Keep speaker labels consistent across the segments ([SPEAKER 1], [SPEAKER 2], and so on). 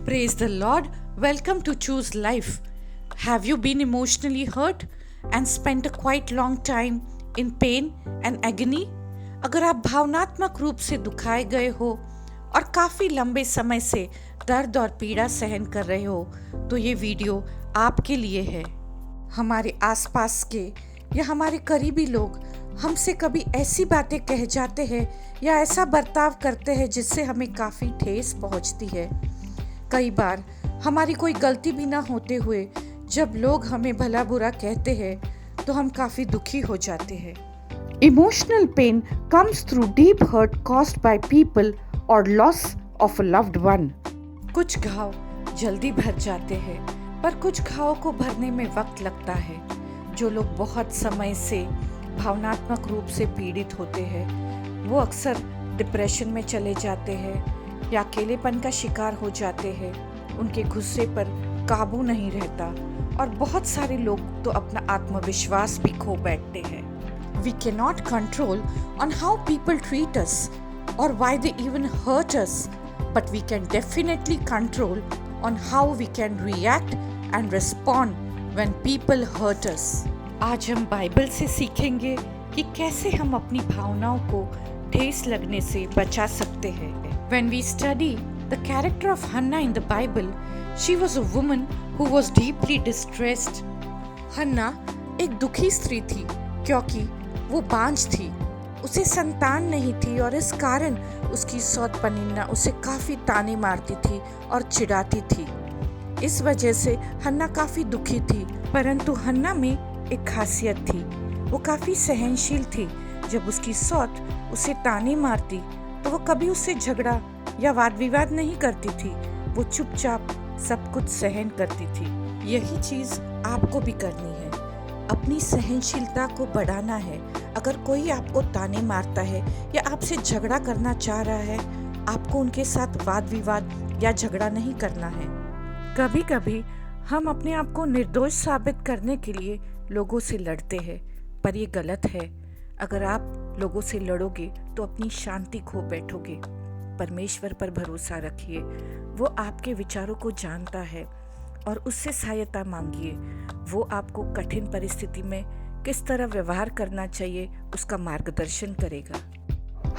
[SPEAKER 1] Praise the Lord. Welcome to Choose Life. Have you been emotionally hurt and spent a quite long time in pain and agony? अगर आप भावनात्मक रूप से दुखाए गए हो और काफ़ी लंबे समय से दर्द और पीड़ा सहन कर रहे हो तो ये वीडियो आपके लिए है। हमारे आसपास के या हमारे करीबी लोग हमसे कभी ऐसी बातें कह जाते हैं या ऐसा बर्ताव करते हैं जिससे हमें काफ़ी ठेस पहुंचती है। कई बार हमारी कोई गलती भी ना होते हुए जब लोग हमें भला बुरा कहते हैं तो हम काफ़ी दुखी हो जाते हैं। Emotional pain comes through deep hurt caused by people or loss of a loved one. कुछ घाव जल्दी भर जाते हैं पर कुछ घावों को भरने में वक्त लगता है। जो लोग बहुत समय से भावनात्मक रूप से पीड़ित होते हैं वो अक्सर डिप्रेशन में चले जाते हैं या अकेलेपन का शिकार हो जाते हैं। उनके गुस्से पर काबू नहीं रहता और बहुत सारे लोग तो अपना आत्मविश्वास भी खो बैठते हैं। We cannot control on how people treat us or why they even hurt us, but we can definitely control on how we can react and respond when people hurt us. आज हम बाइबल से सीखेंगे कि कैसे हम अपनी भावनाओं को ठेस लगने से बचा सकते हैं। When we study the character of Hannah in the Bible, she was a woman who was deeply distressed. हन्ना एक दुखी स्त्री थी क्योंकि वो बांझ थी, उसे संतान नहीं थी और इस कारण उसकी सौत पनिन्ना उसे काफ़ी ताने मारती थी और चिढ़ाती थी। इस वजह से हन्ना काफ़ी दुखी थी, परंतु हन्ना में एक खासियत थी, वो काफ़ी सहनशील थी। जब उसकी सौत उसे ताने मारती तो वो कभी उससे झगड़ा या वाद विवाद नहीं करती थी, वो चुपचाप सब कुछ सहन करती थी। यही चीज़ आपको भी करनी है, अपनी सहनशीलता को बढ़ाना है। अगर कोई आपको ताने मारता है या आपसे झगड़ा करना चाह रहा है, आपको उनके साथ वाद विवाद या झगड़ा नहीं करना है। कभी कभी हम अपने आप को निर्दोष साबित करने के लिए लोगों से लड़ते हैं, पर ये गलत है। अगर आप लोगों से लड़ोगे तो अपनी शांति खो बैठोगे। परमेश्वर पर भरोसा रखिए, वो आपके विचारों को जानता है और उससे सहायता मांगिए। वो आपको कठिन परिस्थिति में किस तरह व्यवहार करना चाहिए उसका मार्गदर्शन करेगा।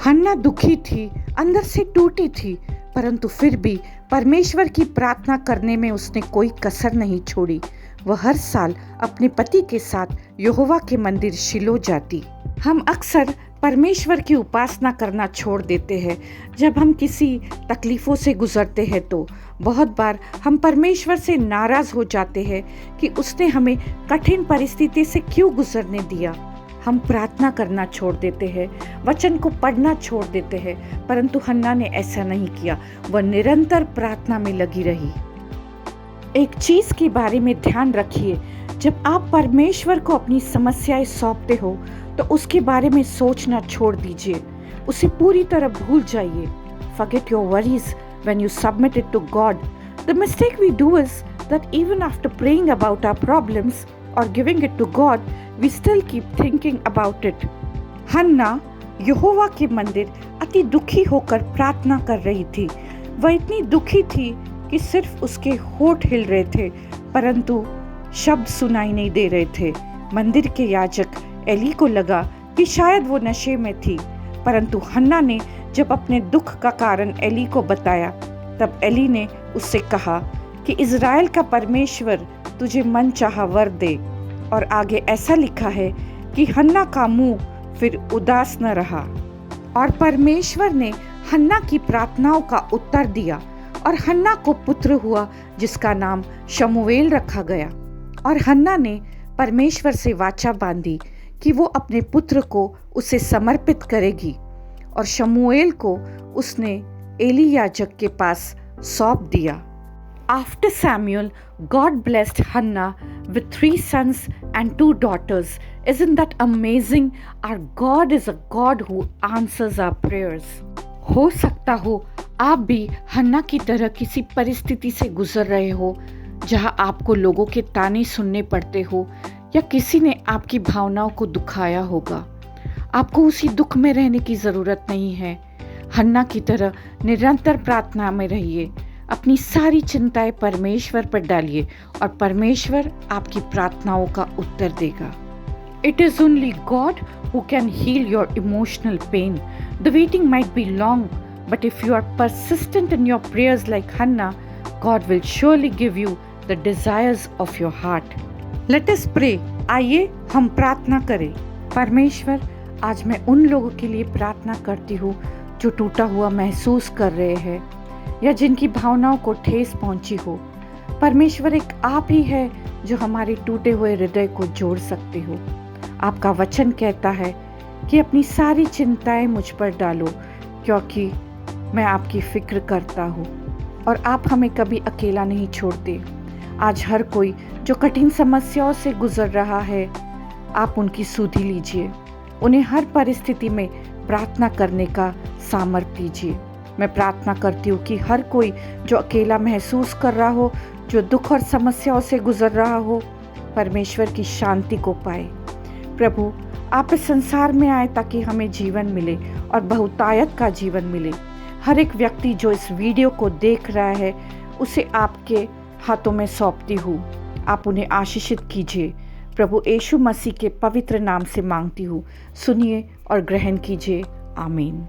[SPEAKER 1] हन्ना दुखी थी, अंदर से टूटी थी, परंतु फिर भी परमेश्वर की प्रार्थना करने में उसने कोई कसर नहीं छोड़ी। वह हर साल अपने पति के साथ यहोवा के मंदिर शिलो जाती। हम अक्सर परमेश्वर की उपासना करना छोड़ देते हैं जब हम किसी तकलीफ़ों से गुजरते हैं तो बहुत बार हम परमेश्वर से नाराज़ हो जाते हैं कि उसने हमें कठिन परिस्थिति से क्यों गुजरने दिया। हम प्रार्थना करना छोड़ देते हैं, वचन को पढ़ना छोड़ देते हैं, परंतु हन्ना ने ऐसा नहीं किया। वह निरंतर प्रार्थना में लगी रही। एक चीज़ के बारे में ध्यान रखिए, जब आप परमेश्वर को अपनी समस्याएं सौंपते हो तो उसके बारे में सोचना छोड़ दीजिए, उसे पूरी तरह भूल जाइए। Forget your worries when you submit it to God. The mistake we do is that even after praying about our problems or giving it to God, we still keep thinking about it. हन्ना यहोवा के मंदिर अति दुखी होकर प्रार्थना कर रही थी। वह इतनी दुखी थी कि सिर्फ उसके होंठ हिल रहे थे, परंतु शब्द सुनाई नहीं दे रहे थे। मंदिर के याजक एली को लगा कि शायद वो नशे में थी, परंतु हन्ना ने जब अपने दुख का कारण एली को बताया तब एली ने उससे कहा कि इज़राइल का परमेश्वर तुझे मनचाहा वर दे। और आगे ऐसा लिखा है कि हन्ना का मुंह फिर उदास न रहा और परमेश्वर ने हन्ना की प्रार्थनाओं का उत्तर दिया और हन्ना को पुत्र हुआ जिसका नाम शमूएल रखा गया। और हन्ना ने परमेश्वर से वाचा बांधी कि वो अपने पुत्र को उसे समर्पित करेगी और शमूएल को उसने एली याजक के पास सौंप दिया। After Samuel, God blessed Hannah with 3 sons and 2 daughters. Isn't that amazing? Our God is a God who answers our prayers. हो सकता हो आप भी हन्ना की तरह किसी परिस्थिति से गुजर रहे हो जहां आपको लोगों के ताने सुनने पड़ते हो या किसी ने आपकी भावनाओं को दुखाया होगा। आपको उसी दुख में रहने की ज़रूरत नहीं है। हन्ना की तरह निरंतर प्रार्थना में रहिए। अपनी सारी चिंताएं परमेश्वर पर डालिए और परमेश्वर आपकी प्रार्थनाओं का उत्तर देगा। It is only God who can heal your emotional pain. The waiting might be long, but if you are persistent in your prayers like Hannah, God will surely give you the desires of your heart. Let us pray. आइए हम प्रार्थना करें। परमेश्वर, आज मैं उन लोगों के लिए प्रार्थना करती हूँ जो टूटा हुआ महसूस कर रहे हैं या जिनकी भावनाओं को ठेस पहुंची हो। परमेश्वर, एक आप ही है जो हमारे टूटे हुए हृदय को जोड़ सकते हो। आपका वचन कहता है कि अपनी सारी चिंताएं मुझ पर डालो, क्योंकि मैं आपकी फिक्र करता हूँ और आप हमें कभी अकेला नहीं छोड़ते। आज हर कोई जो कठिन समस्याओं से गुजर रहा है, आप उनकी सुधि लीजिए। उन्हें हर परिस्थिति में प्रार्थना करने का सामर्थ्य दीजिए। मैं प्रार्थना करती हूँ कि हर कोई जो अकेला महसूस कर रहा हो, जो दुख और समस्याओं से गुजर रहा हो, परमेश्वर की शांति को पाए। प्रभु, आप इस संसार में आए ताकि हमें जीवन मिले और बहुतायत का जीवन मिले। हर एक व्यक्ति जो इस वीडियो को देख रहा है, उसे आपके हाथों में सौंपती हूँ। आप उन्हें आशीषित कीजिए। प्रभु यीशु मसीह के पवित्र नाम से मांगती हूँ, सुनिए और ग्रहण कीजिए। आमीन।